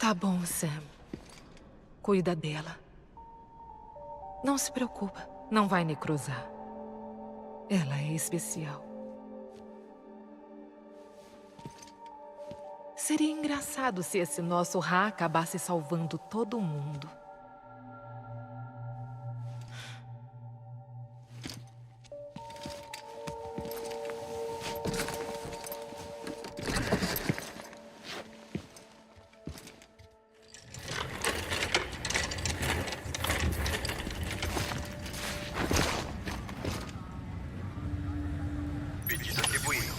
Tá bom, Sam. Cuida dela. Não se preocupa. Não vai necrosar. Ela é especial. Seria engraçado se esse nosso Ra acabasse salvando todo mundo. Pedido atribuído.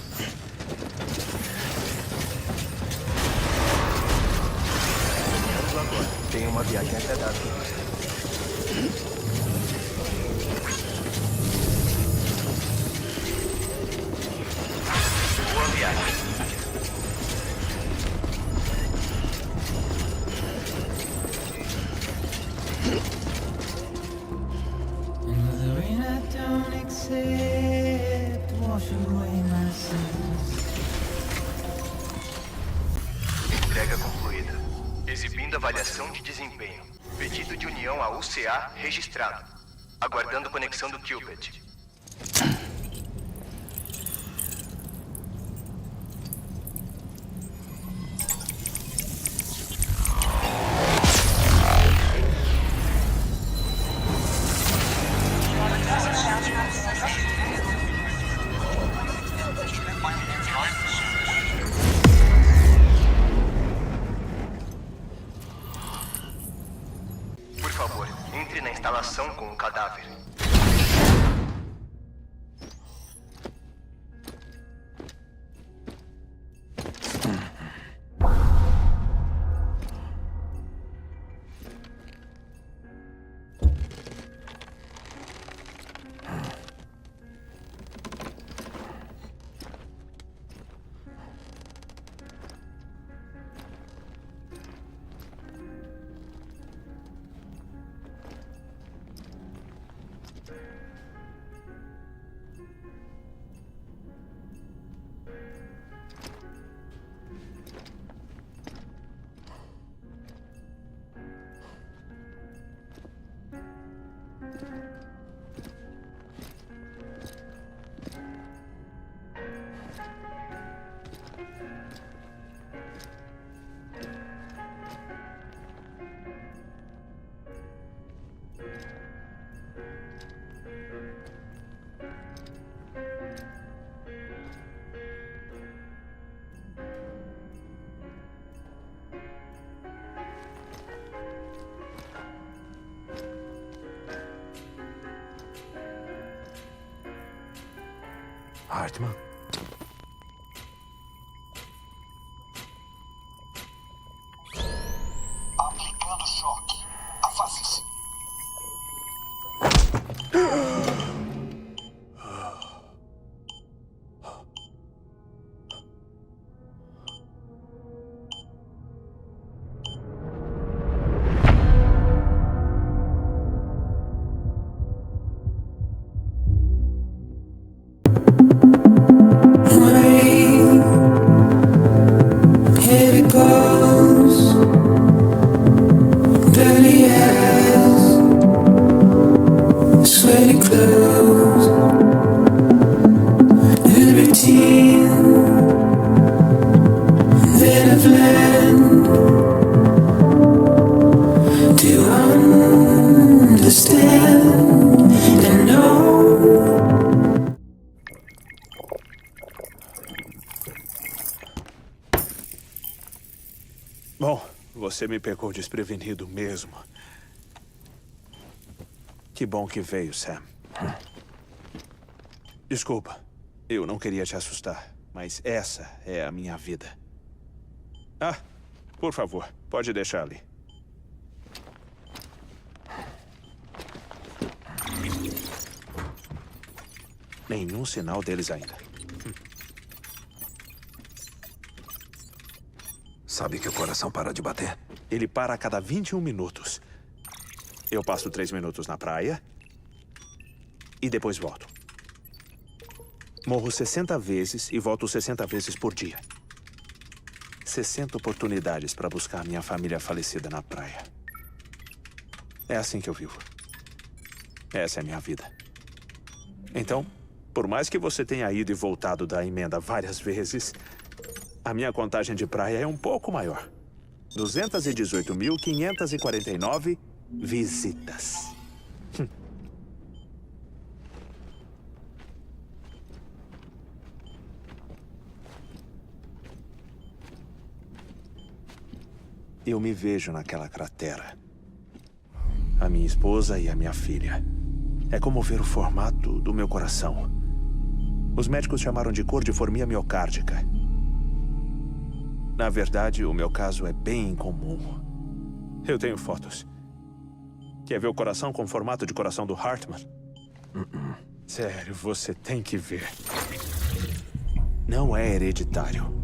Agora. Tem uma viagem agradável. Boa viagem. And the rain I don't accept, wash away my sins. Entrega concluída. Exibindo avaliação de desempenho. Pedido de união à UCA registrado. Aguardando conexão do Cupid. Por favor, entre na instalação com o cadáver. Hartman? Aplicando choque. Afaste-se. Here it goes, dirty ass, sweaty clothes, libertine, then I've learned to understand and know. Bom, você me pegou desprevenido mesmo. Que bom que veio, Sam. Desculpa, eu não queria te assustar, mas essa é a minha vida. Ah, por favor, pode deixar ali. Nenhum sinal deles ainda. Sabe que o coração para de bater? Ele para a cada 21 minutos. Eu passo 3 minutos na praia e depois volto. Morro 60 vezes e volto 60 vezes por dia. 60 oportunidades para buscar minha família falecida na praia. É assim que eu vivo. Essa é a minha vida. Então, por mais que você tenha ido e voltado da emenda várias vezes, a minha contagem de praia é um pouco maior. 218.549 visitas. Eu me vejo naquela cratera. A minha esposa e a minha filha. É como ver o formato do meu coração. Os médicos chamaram de cor de formiga miocárdica. Na verdade, o meu caso é bem incomum. Eu tenho fotos. Quer ver o coração com o formato de coração do Hartman? Sério, você tem que ver. Não é hereditário.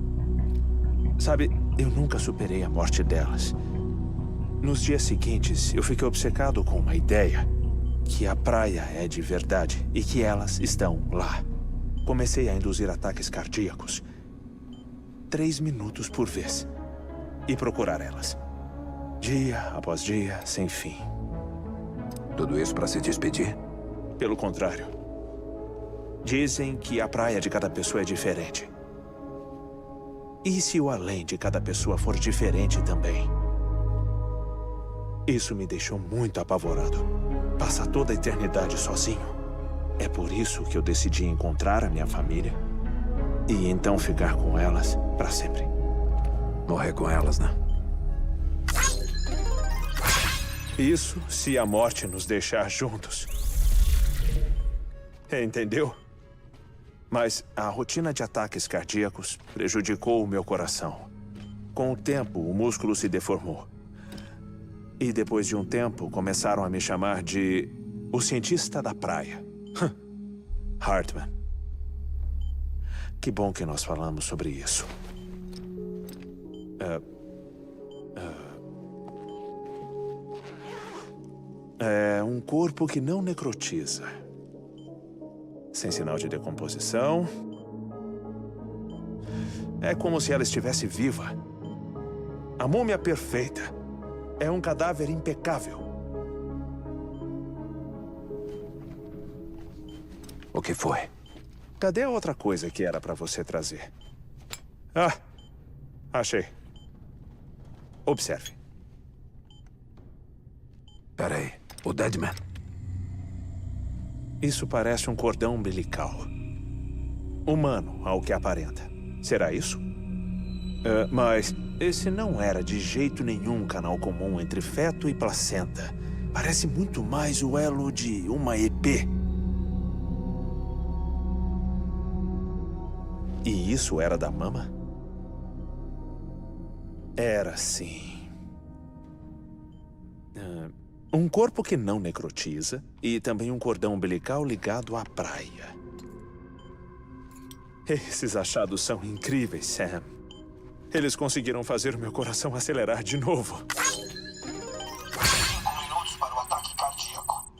Sabe, eu nunca superei a morte delas. Nos dias seguintes, eu fiquei obcecado com uma ideia. Que a praia é de verdade e que elas estão lá. Comecei a induzir ataques cardíacos. 3 minutos por vez. E procurar elas. Dia após dia, sem fim. Tudo isso para se despedir? Pelo contrário. Dizem que a praia de cada pessoa é diferente. E se o além de cada pessoa for diferente também? Isso me deixou muito apavorado. Passar toda a eternidade sozinho. É por isso que eu decidi encontrar a minha família e então ficar com elas para sempre. Morrer com elas, né? Isso se a morte nos deixar juntos. Entendeu? Mas a rotina de ataques cardíacos prejudicou o meu coração. Com o tempo, o músculo se deformou. E depois de um tempo, começaram a me chamar de o cientista da praia. Hartman. Que bom que nós falamos sobre isso. É um corpo que não necrotiza. Sem sinal de decomposição. É como se ela estivesse viva. A múmia perfeita. É um cadáver impecável. O que foi? Cadê a outra coisa que era pra você trazer? Ah, achei. Observe. Peraí, o Deadman. Isso parece um cordão umbilical. Humano, ao que aparenta. Será isso? Mas esse não era de jeito nenhum um canal comum entre feto e placenta. Parece muito mais o elo de uma EP. E isso era da mama? Era, sim. Um corpo que não necrotiza e também um cordão umbilical ligado à praia. Esses achados são incríveis, Sam. Eles conseguiram fazer o meu coração acelerar de novo. 5 minutos para o ataque cardíaco.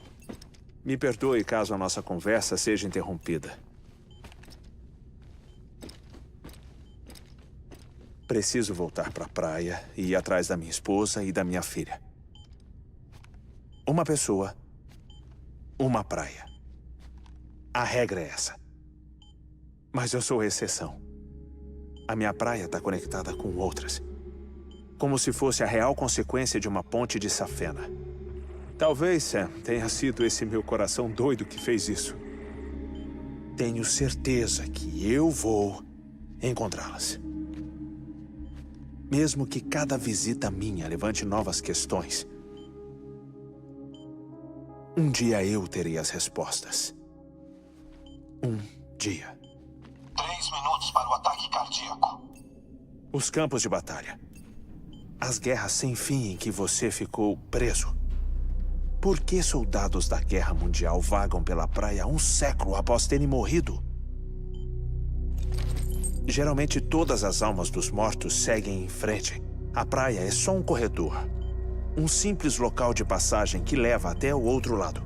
Me perdoe caso a nossa conversa seja interrompida. Preciso voltar para a praia e ir atrás da minha esposa e da minha filha. Uma pessoa, uma praia. A regra é essa. Mas eu sou a exceção. A minha praia está conectada com outras. Como se fosse a real consequência de uma ponte de safena. Talvez, Sam, tenha sido esse meu coração doido que fez isso. Tenho certeza que eu vou encontrá-las. Mesmo que cada visita minha levante novas questões, um dia eu terei as respostas. Um dia. 3 minutos para o ataque cardíaco. Os campos de batalha. As guerras sem fim em que você ficou preso. Por que soldados da Guerra Mundial vagam pela praia 1 século após terem morrido? Geralmente todas as almas dos mortos seguem em frente. A praia é só um corredor. Um simples local de passagem que leva até o outro lado.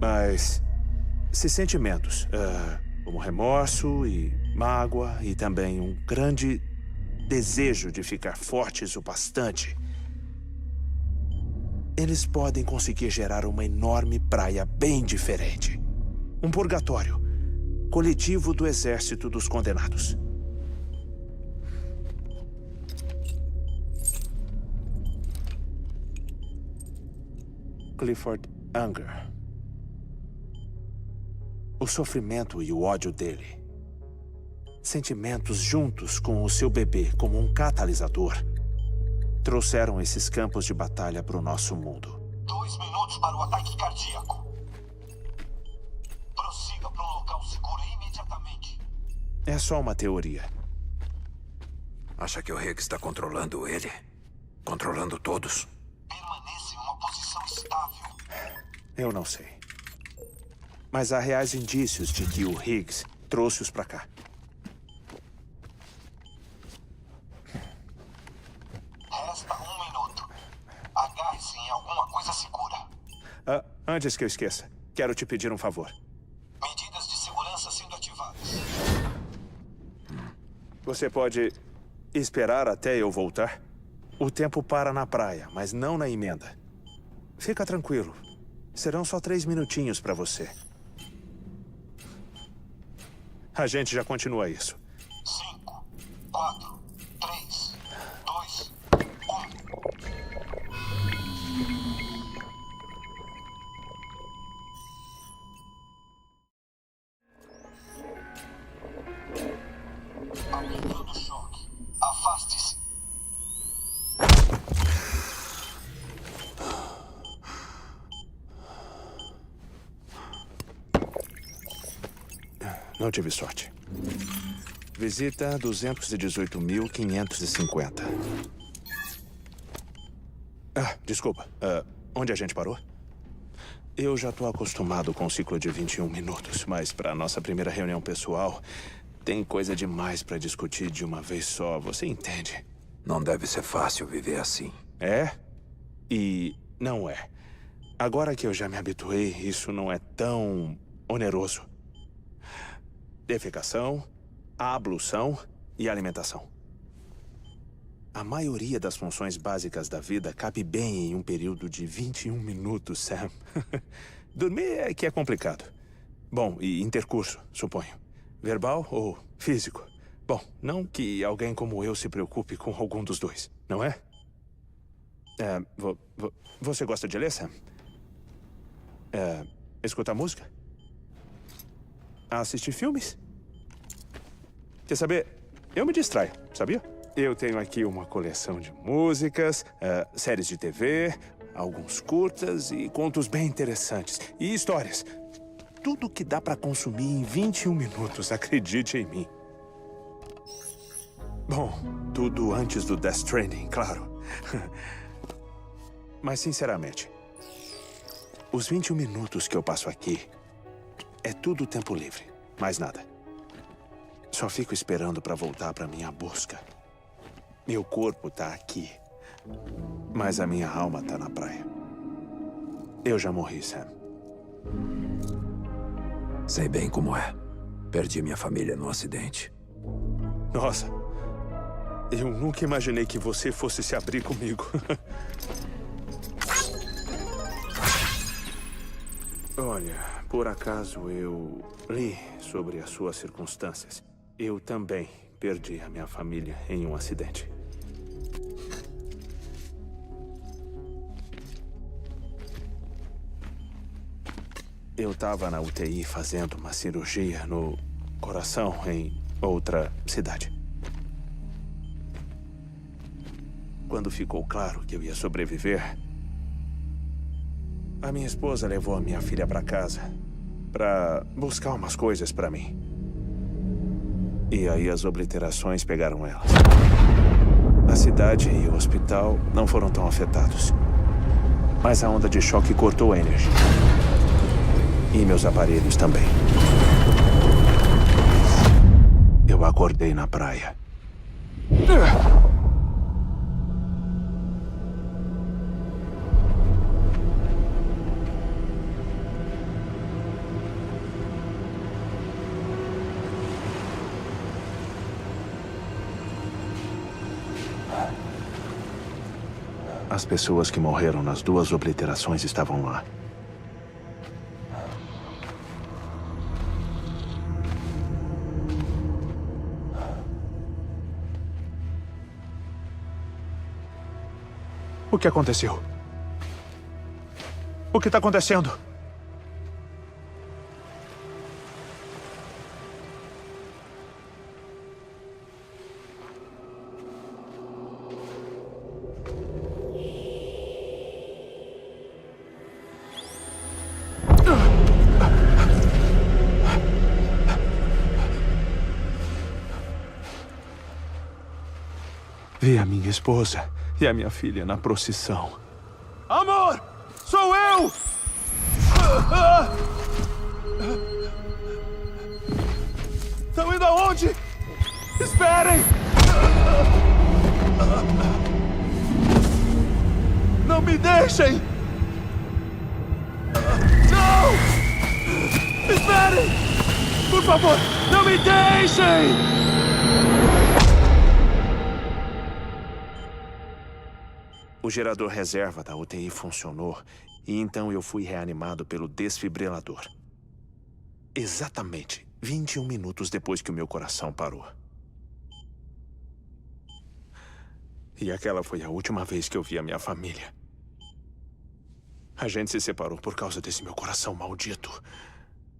Mas se sentimentos, como remorso e mágoa e também um grande desejo de ficar fortes o bastante, eles podem conseguir gerar uma enorme praia bem diferente. Um purgatório coletivo do exército dos condenados. Clifford Unger. O sofrimento e o ódio dele. Sentimentos juntos com o seu bebê como um catalisador. Trouxeram esses campos de batalha para o nosso mundo. 2 minutos para o ataque cardíaco. Prossiga para um local seguro imediatamente. É só uma teoria. Acha que o Higgs está controlando ele? Controlando todos? Permaneça em uma posição estável. Eu não sei. Mas há reais indícios de que o Higgs trouxe-os para cá. Resta 1 minuto. Agarre-se em alguma coisa segura. Antes que eu esqueça, quero te pedir um favor. Medidas de segurança sendo ativadas. Você pode esperar até eu voltar? O tempo para na praia, mas não na emenda. Fica tranquilo. Serão só 3 minutinhos para você. A gente já continua isso. 5, 4, 3, 2, 1. Aplicando choque. Afaste-se. Não tive sorte. Visita 218.550. Desculpa. Onde a gente parou? Eu já tô acostumado com o ciclo de 21 minutos, mas para nossa primeira reunião pessoal, tem coisa demais para discutir de uma vez só, você entende? Não deve ser fácil viver assim. É? E não é. Agora que eu já me habituei, isso não é tão oneroso. Defecação, ablução e alimentação. A maioria das funções básicas da vida cabe bem em um período de 21 minutos, Sam. Dormir é que é complicado. Bom, e intercurso, suponho. Verbal ou físico? Bom, não que alguém como eu se preocupe com algum dos dois, não é? Você gosta de ler, Sam? Escutar música? Assistir filmes? Quer saber? Eu me distraio, sabia? Eu tenho aqui uma coleção de músicas, séries de TV, alguns curtas e contos bem interessantes. E histórias. Tudo que dá pra consumir em 21 minutos, acredite em mim. Bom, tudo antes do Death Stranding, claro. Mas, sinceramente, os 21 minutos que eu passo aqui é tudo tempo livre, mais nada. Só fico esperando pra voltar pra minha busca. Meu corpo tá aqui, mas a minha alma tá na praia. Eu já morri, Sam. Sei bem como é. Perdi minha família num acidente. Nossa, eu nunca imaginei que você fosse se abrir comigo. Olha, por acaso eu li sobre as suas circunstâncias. Eu também perdi a minha família em um acidente. Eu estava na UTI fazendo uma cirurgia no coração em outra cidade. Quando ficou claro que eu ia sobreviver, a minha esposa levou a minha filha para casa para buscar umas coisas para mim. E aí as obliterações pegaram elas. A cidade e o hospital não foram tão afetados. Mas a onda de choque cortou a energia. E meus aparelhos também. Eu acordei na praia. As pessoas que morreram nas 2 obliterações estavam lá. O que aconteceu? O que está acontecendo? Vi a minha esposa e a minha filha na procissão. Amor! Sou eu! Estão indo aonde? Esperem! Não me deixem! Não! Esperem! Por favor, não me deixem! O gerador reserva da UTI funcionou e então eu fui reanimado pelo desfibrilador. Exatamente 21 minutos depois que o meu coração parou. E aquela foi a última vez que eu vi a minha família. A gente se separou por causa desse meu coração maldito.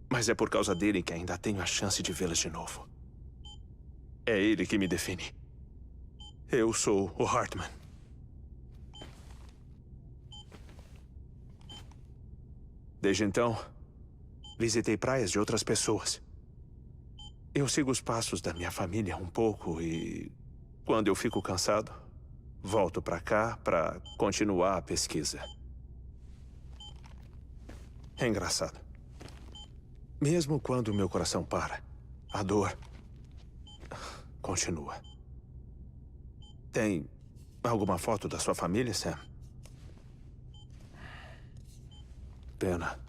Mas é por causa dele que ainda tenho a chance de vê-las de novo. É ele que me define. Eu sou o Hartman. Desde então, visitei praias de outras pessoas. Eu sigo os passos da minha família um pouco e, quando eu fico cansado, volto pra cá pra continuar a pesquisa. É engraçado. Mesmo quando meu coração para, a dor continua. Tem alguma foto da sua família, Sam? Pena.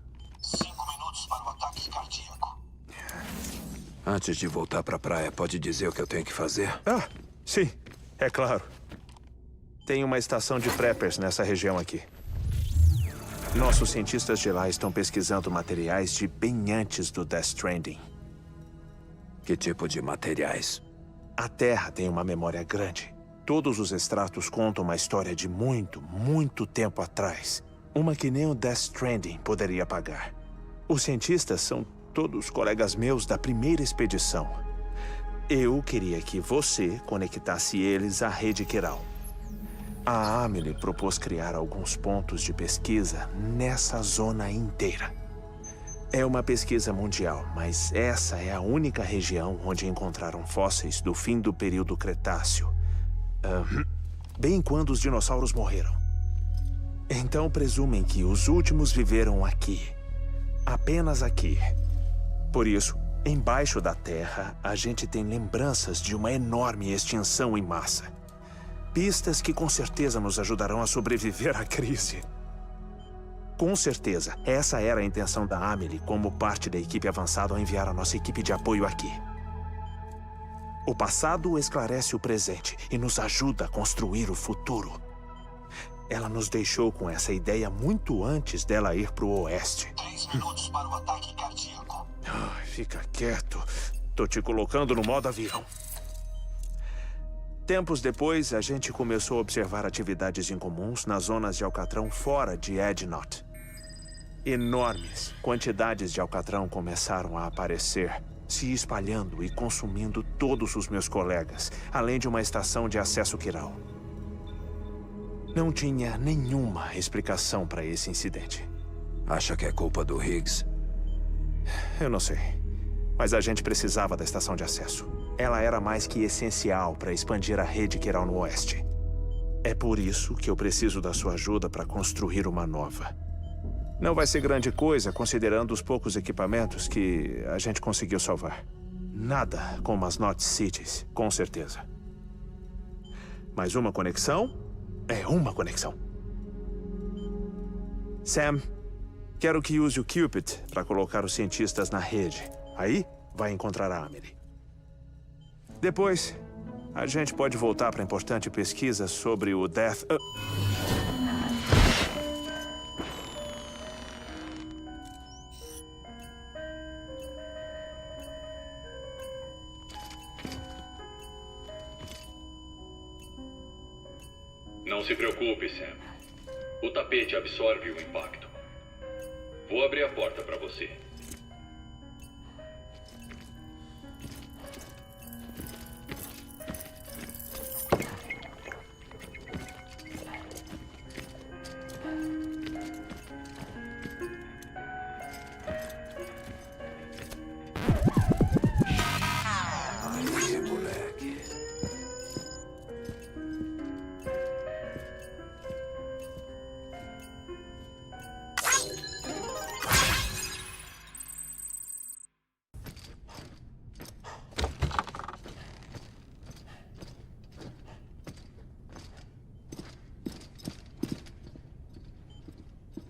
5 minutos para o ataque cardíaco. Antes de voltar pra praia, pode dizer o que eu tenho que fazer? Ah, sim, é claro. Tem uma estação de preppers nessa região aqui. Nossos cientistas de lá estão pesquisando materiais de bem antes do Death Stranding. Que tipo de materiais? A Terra tem uma memória grande. Todos os extratos contam uma história de muito, muito tempo atrás. Uma que nem o Death Stranding poderia pagar. Os cientistas são todos colegas meus da primeira expedição. Eu queria que você conectasse eles à rede Kiral. A Amelie propôs criar alguns pontos de pesquisa nessa zona inteira. É uma pesquisa mundial, mas essa é a única região onde encontraram fósseis do fim do período Cretáceo. Bem quando os dinossauros morreram. Então presumem que os últimos viveram aqui. Apenas aqui. Por isso, embaixo da Terra, a gente tem lembranças de uma enorme extinção em massa. Pistas que com certeza nos ajudarão a sobreviver à crise. Com certeza, essa era a intenção da Amelie como parte da equipe avançada ao enviar a nossa equipe de apoio aqui. O passado esclarece o presente e nos ajuda a construir o futuro. Ela nos deixou com essa ideia muito antes dela ir pro oeste. 3 minutos para o ataque cardíaco. Ai, fica quieto. Tô te colocando no modo avião. Tempos depois, a gente começou a observar atividades incomuns nas zonas de alcatrão fora de Ednot. Enormes quantidades de alcatrão começaram a aparecer, se espalhando e consumindo todos os meus colegas, além de uma estação de acesso Kiral. Não tinha nenhuma explicação para esse incidente. Acha que é culpa do Higgs? Eu não sei. Mas a gente precisava da estação de acesso. Ela era mais que essencial para expandir a rede Kiral no oeste. É por isso que eu preciso da sua ajuda para construir uma nova. Não vai ser grande coisa, considerando os poucos equipamentos que a gente conseguiu salvar. Nada como as Knot Cities, com certeza. Mas uma conexão é uma conexão. Sam, quero que use o Cupid para colocar os cientistas na rede. Aí, vai encontrar a Amelie. Depois, a gente pode voltar para a importante pesquisa sobre o Death... Não se preocupe, Sam. O tapete absorve o impacto. Vou abrir a porta para você. Aí, moleque.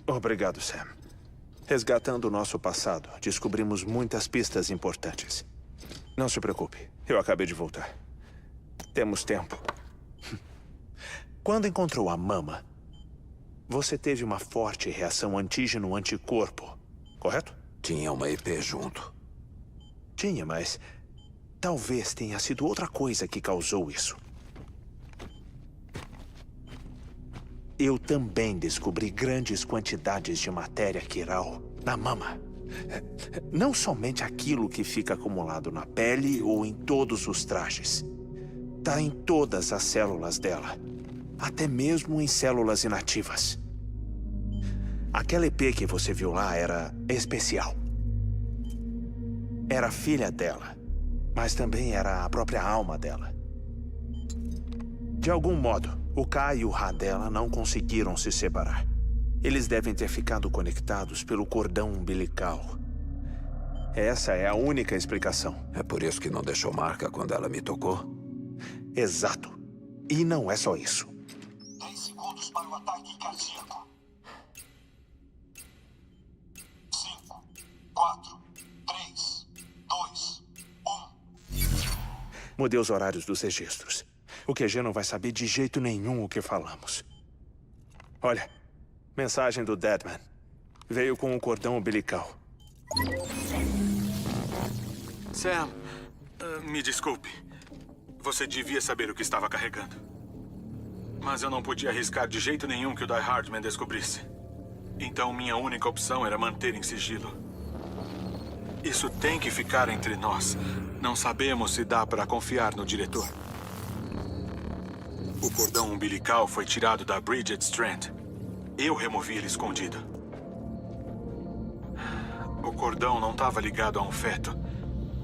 Obrigado, Sam. Resgatando o nosso passado, descobrimos muitas pistas importantes. Não se preocupe, eu acabei de voltar. Temos tempo. Quando encontrou a Mama, você teve uma forte reação antígeno-anticorpo, correto? Tinha uma EP junto. Tinha, mas talvez tenha sido outra coisa que causou isso. Eu também descobri grandes quantidades de matéria quiral na Mama. Não somente aquilo que fica acumulado na pele ou em todos os trajes. Tá em todas as células dela. Até mesmo em células inativas. Aquela EP que você viu lá era especial. Era filha dela, mas também era a própria alma dela. De algum modo, o K e o Ra dela não conseguiram se separar. Eles devem ter ficado conectados pelo cordão umbilical. Essa é a única explicação. É por isso que não deixou marca quando ela me tocou? Exato. E não é só isso. 10 segundos para o ataque cardíaco. 5, 4, 3, 2, 1. Mudei os horários dos registros. O QG não vai saber de jeito nenhum o que falamos. Olha, mensagem do Deadman. Veio com o cordão umbilical. Sam, me desculpe. Você devia saber o que estava carregando. Mas eu não podia arriscar de jeito nenhum que o Die Hardman descobrisse. Então minha única opção era manter em sigilo. Isso tem que ficar entre nós. Não sabemos se dá para confiar no diretor. O cordão umbilical foi tirado da Bridget Strand. Eu removi ele escondido. O cordão não estava ligado a um feto.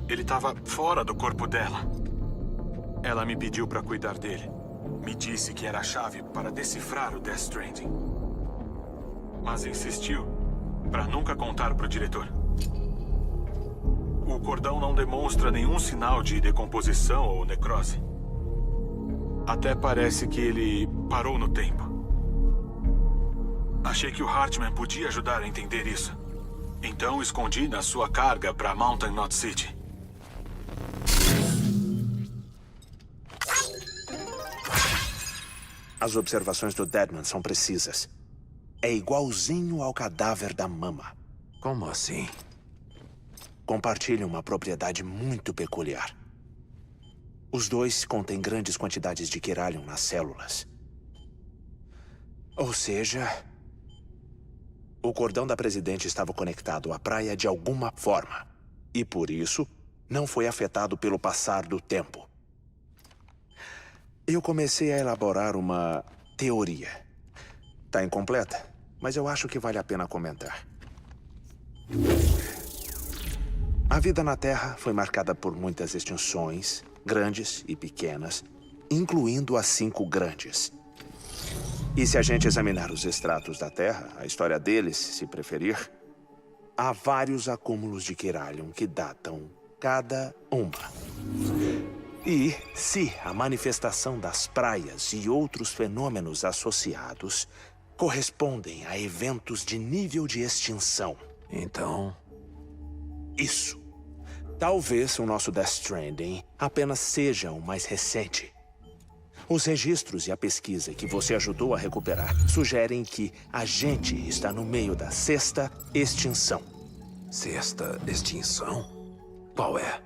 Ele estava fora do corpo dela. Ela me pediu para cuidar dele. Me disse que era a chave para decifrar o Death Stranding. Mas insistiu para nunca contar para o diretor. O cordão não demonstra nenhum sinal de decomposição ou necrose. Até parece que ele parou no tempo. Achei que o Hartman podia ajudar a entender isso. Então escondi na sua carga para Mountain Knot City. As observações do Deadman são precisas. É igualzinho ao cadáver da Mama. Como assim? Compartilham uma propriedade muito peculiar. Os dois contêm grandes quantidades de quiralium nas células. Ou seja, o cordão da Presidente estava conectado à praia de alguma forma. E por isso, não foi afetado pelo passar do tempo. Eu comecei a elaborar uma teoria. Tá incompleta, mas eu acho que vale a pena comentar. A vida na Terra foi marcada por muitas extinções, grandes e pequenas, incluindo as 5 grandes. E se a gente examinar os estratos da Terra, a história deles, se preferir, há vários acúmulos de quiralium que datam cada uma. E se a manifestação das praias e outros fenômenos associados correspondem a eventos de nível de extinção. Então... Isso. Talvez o nosso Death Stranding apenas seja o mais recente. Os registros e a pesquisa que você ajudou a recuperar sugerem que a gente está no meio da 6ª extinção. 6ª extinção? Qual é?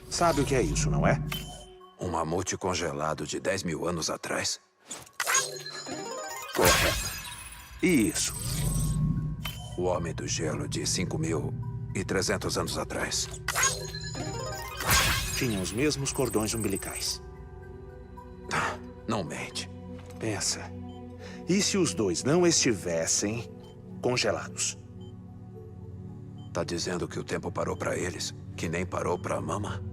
Sabe o que é isso, não é? Um mamute congelado de 10 mil anos atrás? Correto. E isso? O Homem do Gelo de 5.300 anos atrás. Tinham os mesmos cordões umbilicais. Não mente. Pensa. E se os dois não estivessem congelados? Tá dizendo que o tempo parou pra eles, que nem parou pra Mama?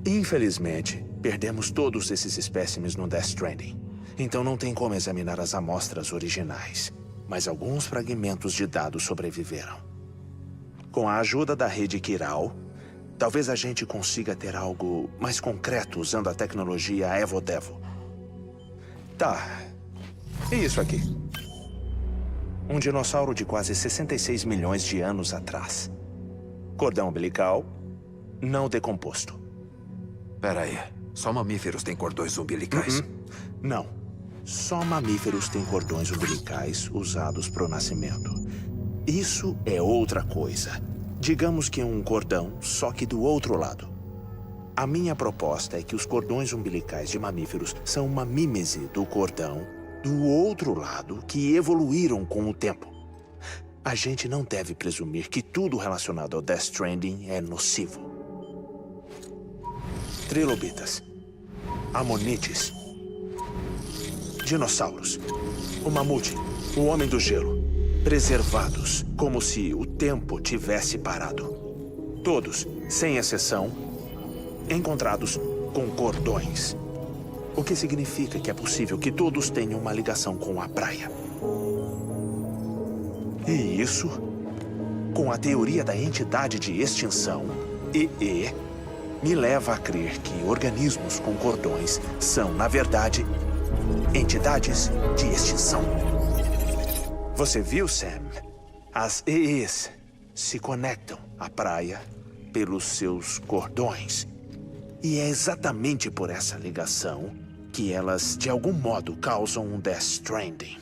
Infelizmente, perdemos todos esses espécimes no Death Stranding. Então não tem como examinar as amostras originais. Mas alguns fragmentos de dados sobreviveram. Com a ajuda da rede Kiral, talvez a gente consiga ter algo mais concreto usando a tecnologia Evo-Devo. Tá. E isso aqui? Um dinossauro de quase 66 milhões de anos atrás. Cordão umbilical não decomposto. Pera aí. Só mamíferos têm cordões umbilicais? Não. Só mamíferos têm cordões umbilicais usados pro nascimento. Isso é outra coisa. Digamos que é um cordão, só que do outro lado. A minha proposta é que os cordões umbilicais de mamíferos são uma mímese do cordão do outro lado que evoluíram com o tempo. A gente não deve presumir que tudo relacionado ao Death Stranding é nocivo. Trilobitas, amonites, dinossauros, o mamute, o Homem do Gelo, preservados, como se o tempo tivesse parado. Todos, sem exceção, encontrados com cordões. O que significa que é possível que todos tenham uma ligação com a praia. E isso, com a teoria da entidade de extinção, EE, me leva a crer que organismos com cordões são, na verdade, entidades de extinção. Você viu, Sam? As EEs se conectam à praia pelos seus cordões. E é exatamente por essa ligação que elas, de algum modo, causam um Death Stranding.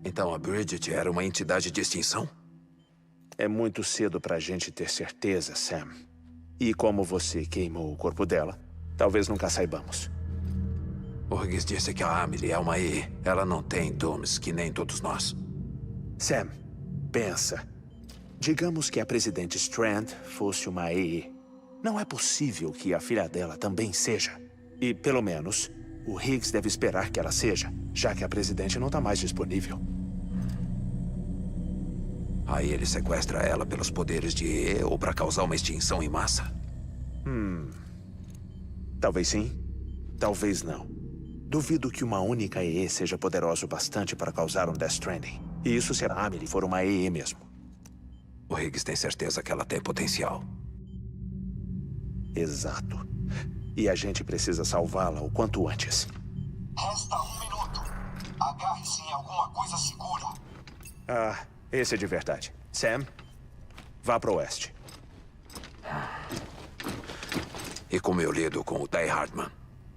Então a Bridget era uma entidade de extinção? É muito cedo pra gente ter certeza, Sam. E como você queimou o corpo dela, talvez nunca saibamos. O Higgs disse que a Amelie é uma EE. Ela não tem dooms, que nem todos nós. Sam, pensa. Digamos que a Presidente Strand fosse uma EE. Não é possível que a filha dela também seja. E, pelo menos, o Higgs deve esperar que ela seja, já que a Presidente não está mais disponível. Aí ele sequestra ela pelos poderes de EE ou para causar uma extinção em massa? Talvez sim, talvez não. Duvido que uma única EE seja poderosa o bastante para causar um Death Stranding. E isso se a Amelie for uma EE mesmo. O Higgs tem certeza que ela tem potencial. Exato. E a gente precisa salvá-la o quanto antes. Resta 1 minuto. Agarre-se em alguma coisa segura. Ah, esse é de verdade. Sam, vá pro oeste. E como eu lido com o Die Hardman?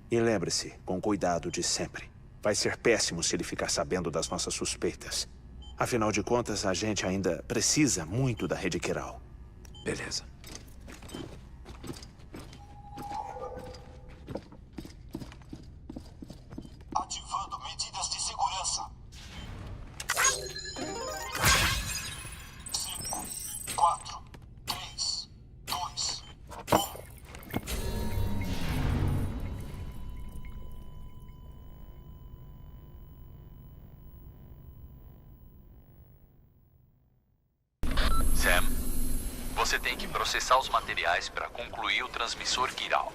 E lembre-se, com cuidado de sempre. Vai ser péssimo se ele ficar sabendo das nossas suspeitas. Afinal de contas, a gente ainda precisa muito da Rede Kiral. Beleza. Ativando medidas de segurança. 5, 4, 3, 2, 1. Sam, você tem que processar os materiais para concluir o transmissor Kiral.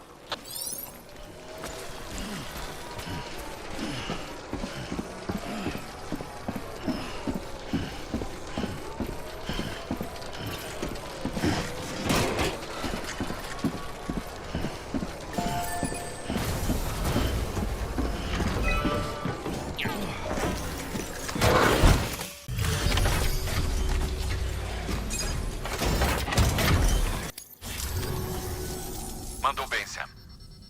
Mandou bem, Sam.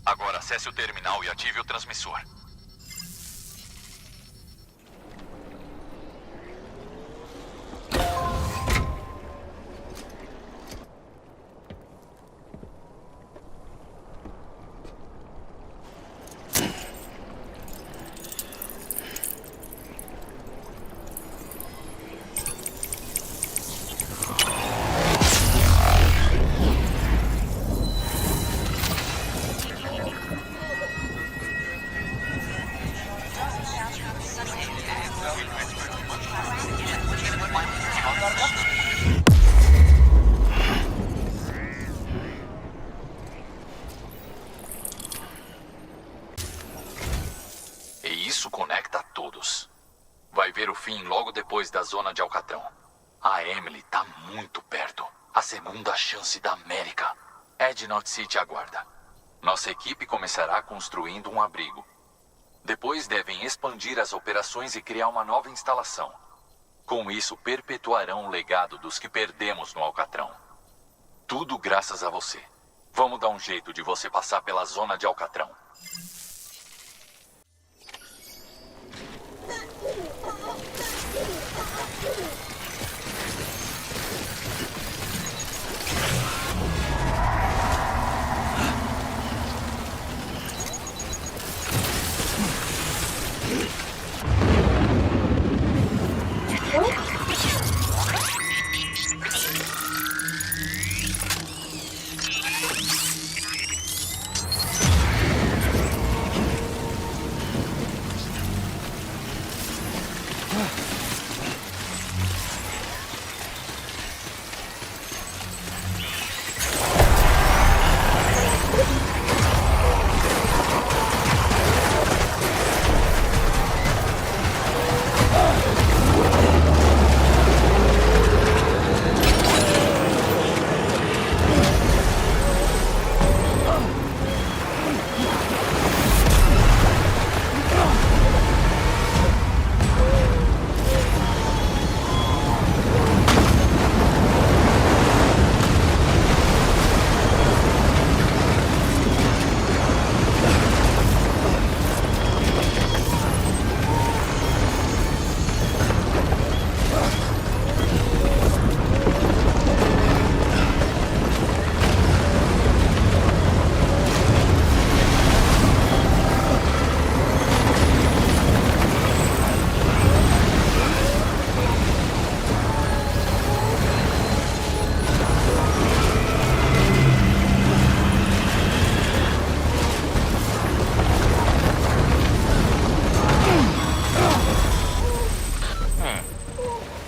Agora acesse o terminal e ative o transmissor. Alcatrão. A Emily tá muito perto. A segunda chance da América. Ednot City aguarda. Nossa equipe começará construindo um abrigo. Depois devem expandir as operações e criar uma nova instalação. Com isso, perpetuarão o legado dos que perdemos no Alcatrão. Tudo graças a você. Vamos dar um jeito de você passar pela zona de Alcatrão.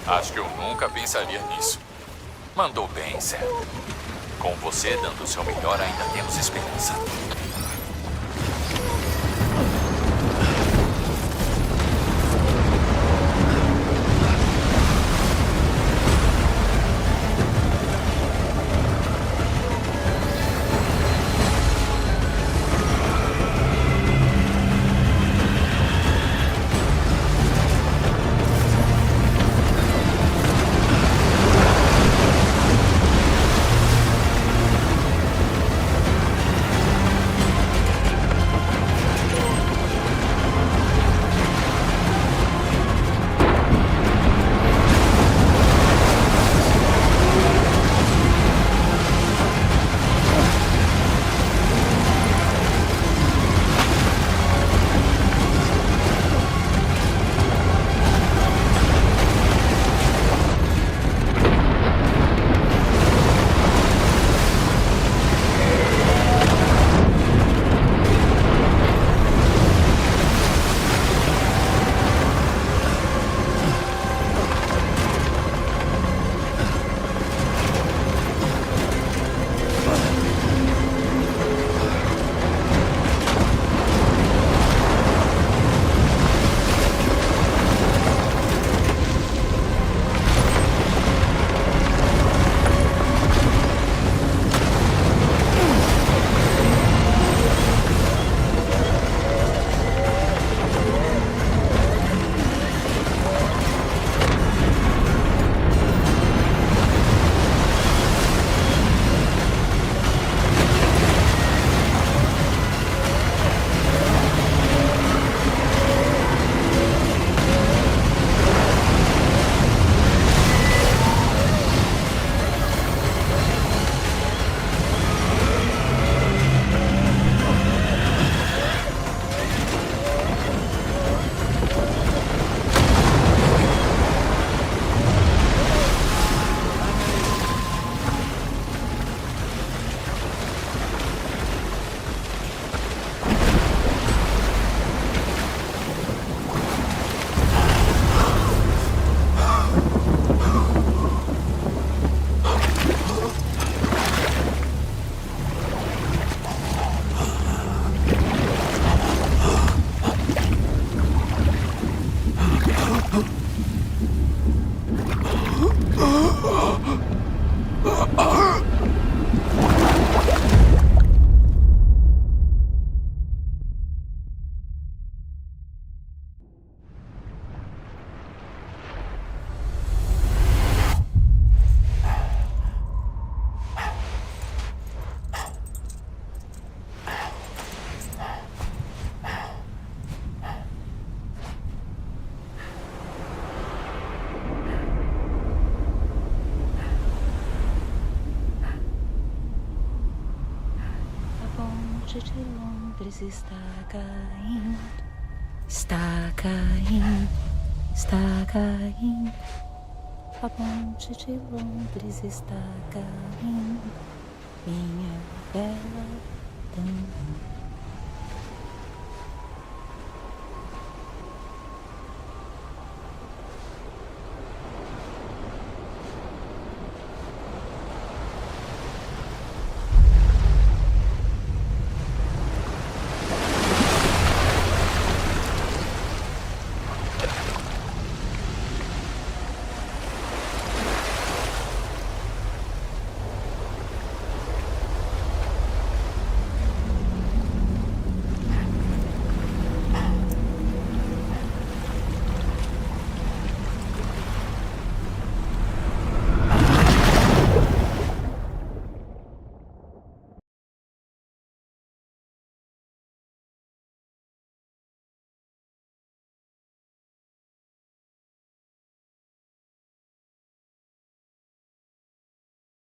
Acho que eu nunca pensaria nisso. Mandou bem, Sam. Com você dando o seu melhor, ainda temos esperança. ponte de Londres está caindo. Está caindo, está caindo. A ponte de Londres está caindo. Minha bela dama.